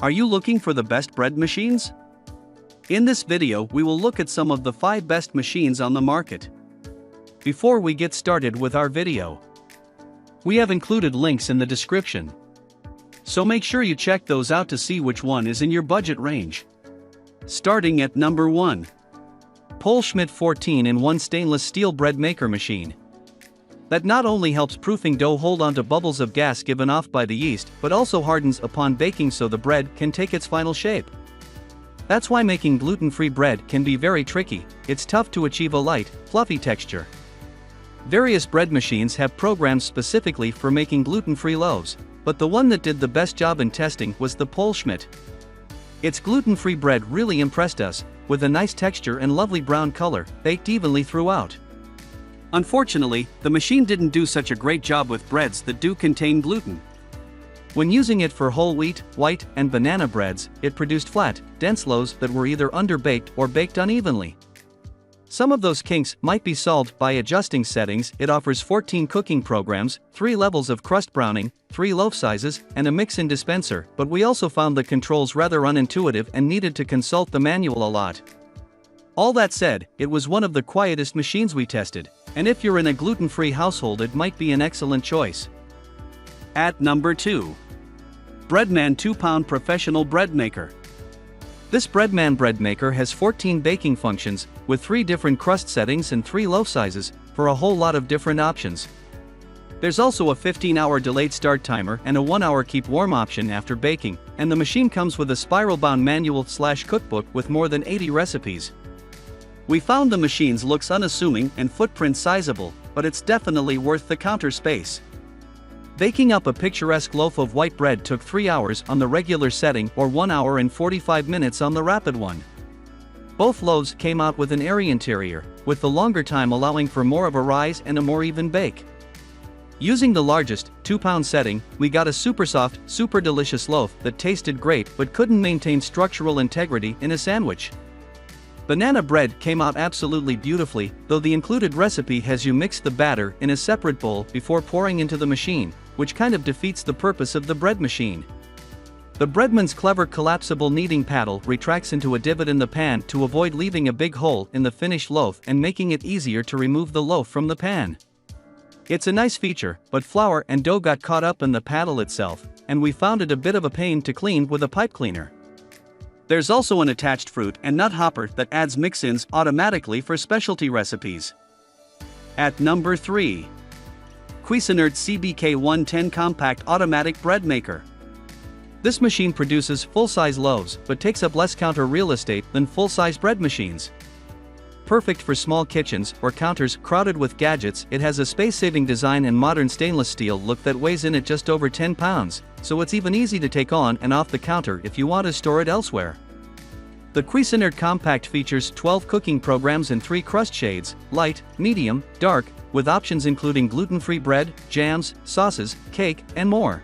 Are you looking for the best bread machines? In this video, we will look at some of the 5 best machines on the market. Before we get started with our video, we have included links in the description. So make sure you check those out to see which one is in your budget range. Starting at number 1. Schmidt 14-in-1 Stainless Steel Bread Maker Machine. That not only helps proofing dough hold onto bubbles of gas given off by the yeast, but also hardens upon baking so the bread can take its final shape. That's why making gluten-free bread can be very tricky. It's tough to achieve a light, fluffy texture. Various bread machines have programs specifically for making gluten-free loaves, but the one that did the best job in testing was the Schmidt. Its gluten-free bread really impressed us, with a nice texture and lovely brown color, baked evenly throughout. Unfortunately, the machine didn't do such a great job with breads that do contain gluten. When using it for whole wheat, white, and banana breads, it produced flat, dense loaves that were either underbaked or baked unevenly. Some of those kinks might be solved by adjusting settings. It offers 14 cooking programs, 3 levels of crust browning, 3 loaf sizes, and a mix-in dispenser, but we also found the controls rather unintuitive and needed to consult the manual a lot. All that said, it was one of the quietest machines we tested, and if you're in a gluten-free household it might be an excellent choice. At number 2. Breadman 2-pound Professional Bread Maker. This Breadman bread maker has 14 baking functions, with 3 different crust settings and 3 loaf sizes, for a whole lot of different options. There's also a 15-hour delayed start timer and a 1-hour keep warm option after baking, and the machine comes with a spiral-bound manual/cookbook with more than 80 recipes. We found the machine's looks unassuming and footprint sizable, but it's definitely worth the counter space. Baking up a picturesque loaf of white bread took 3 hours on the regular setting or 1 hour and 45 minutes on the rapid one. Both loaves came out with an airy interior, with the longer time allowing for more of a rise and a more even bake. Using the largest, 2-pound setting, we got a super soft, super delicious loaf that tasted great but couldn't maintain structural integrity in a sandwich. Banana bread came out absolutely beautifully, though the included recipe has you mix the batter in a separate bowl before pouring into the machine, which kind of defeats the purpose of the bread machine. The Breadman's clever collapsible kneading paddle retracts into a divot in the pan to avoid leaving a big hole in the finished loaf and making it easier to remove the loaf from the pan. It's a nice feature, but flour and dough got caught up in the paddle itself, and we found it a bit of a pain to clean with a pipe cleaner. There's also an attached fruit and nut hopper that adds mix-ins automatically for specialty recipes. At number 3. Cuisinart CBK 110 Compact Automatic Bread Maker. This machine produces full-size loaves but takes up less counter real estate than full-size bread machines. Perfect for small kitchens or counters crowded with gadgets, it has a space-saving design and modern stainless steel look that weighs in at just over 10 pounds, so it's even easy to take on and off the counter if you want to store it elsewhere. The Cuisinart Compact features 12 cooking programs and 3 crust shades, light, medium, dark, with options including gluten-free bread, jams, sauces, cake, and more.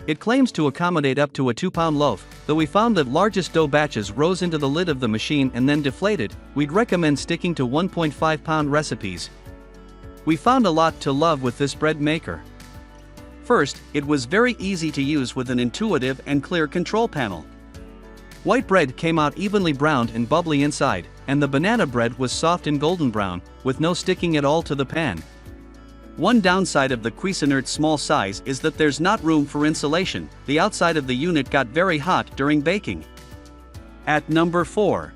It claims to accommodate up to a 2-pound loaf, though we found that largest dough batches rose into the lid of the machine and then deflated. We'd recommend sticking to 1.5-pound recipes. We found a lot to love with this bread maker. First, it was very easy to use with an intuitive and clear control panel. White bread came out evenly browned and bubbly inside, and the banana bread was soft and golden brown, with no sticking at all to the pan. One downside of the Cuisinart's small size is that there's not room for insulation. The outside of the unit got very hot during baking. At number 4.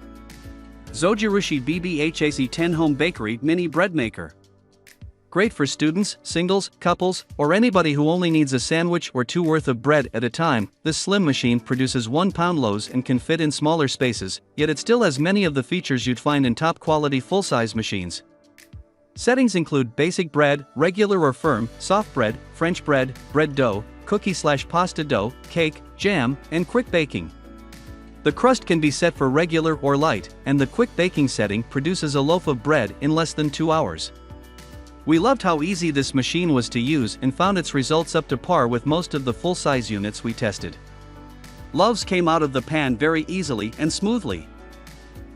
Zojirushi BBHAC 10 Home Bakery Mini Bread Maker. Great for students, singles, couples, or anybody who only needs a sandwich or 2 worth of bread at a time. This slim machine produces 1-pound loaves and can fit in smaller spaces, yet it still has many of the features you'd find in top-quality full-size machines. Settings include basic bread, regular or firm, soft bread, French bread, bread dough, cookie/pasta dough, cake, jam, and quick baking. The crust can be set for regular or light, and the quick baking setting produces a loaf of bread in less than 2 hours. We loved how easy this machine was to use and found its results up to par with most of the full-size units we tested. Loaves came out of the pan very easily and smoothly.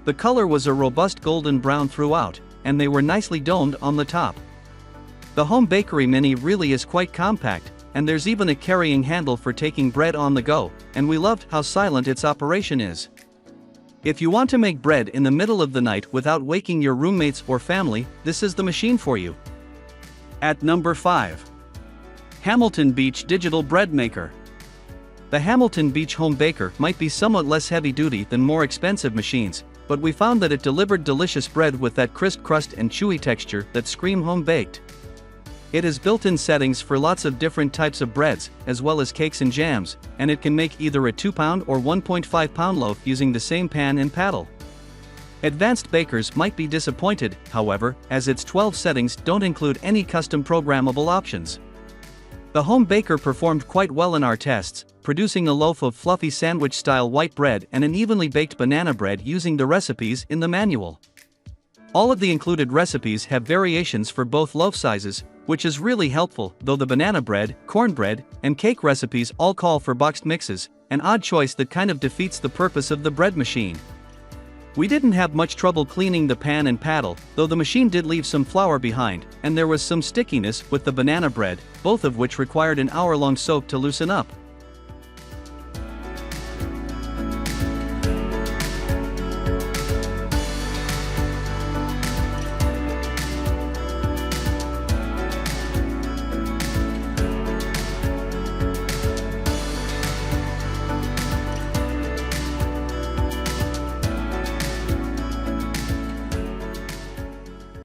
The color was a robust golden brown throughout, and they were nicely domed on the top. The Home Bakery Mini really is quite compact, and there's even a carrying handle for taking bread on the go, and we loved how silent its operation is. If you want to make bread in the middle of the night without waking your roommates or family, this is the machine for you. At number 5. Hamilton Beach Digital Bread Maker. The Hamilton Beach Home Baker might be somewhat less heavy-duty than more expensive machines, but we found that it delivered delicious bread with that crisp crust and chewy texture that scream home-baked. It has built-in settings for lots of different types of breads, as well as cakes and jams, and it can make either a 2-pound or 1.5-pound loaf using the same pan and paddle. Advanced bakers might be disappointed, however, as its 12 settings don't include any custom programmable options. The home baker performed quite well in our tests, producing a loaf of fluffy sandwich-style white bread and an evenly baked banana bread using the recipes in the manual. All of the included recipes have variations for both loaf sizes, which is really helpful, though the banana bread, cornbread, and cake recipes all call for boxed mixes, an odd choice that kind of defeats the purpose of the bread machine. We didn't have much trouble cleaning the pan and paddle, though the machine did leave some flour behind, and there was some stickiness with the banana bread, both of which required an hour-long soak to loosen up.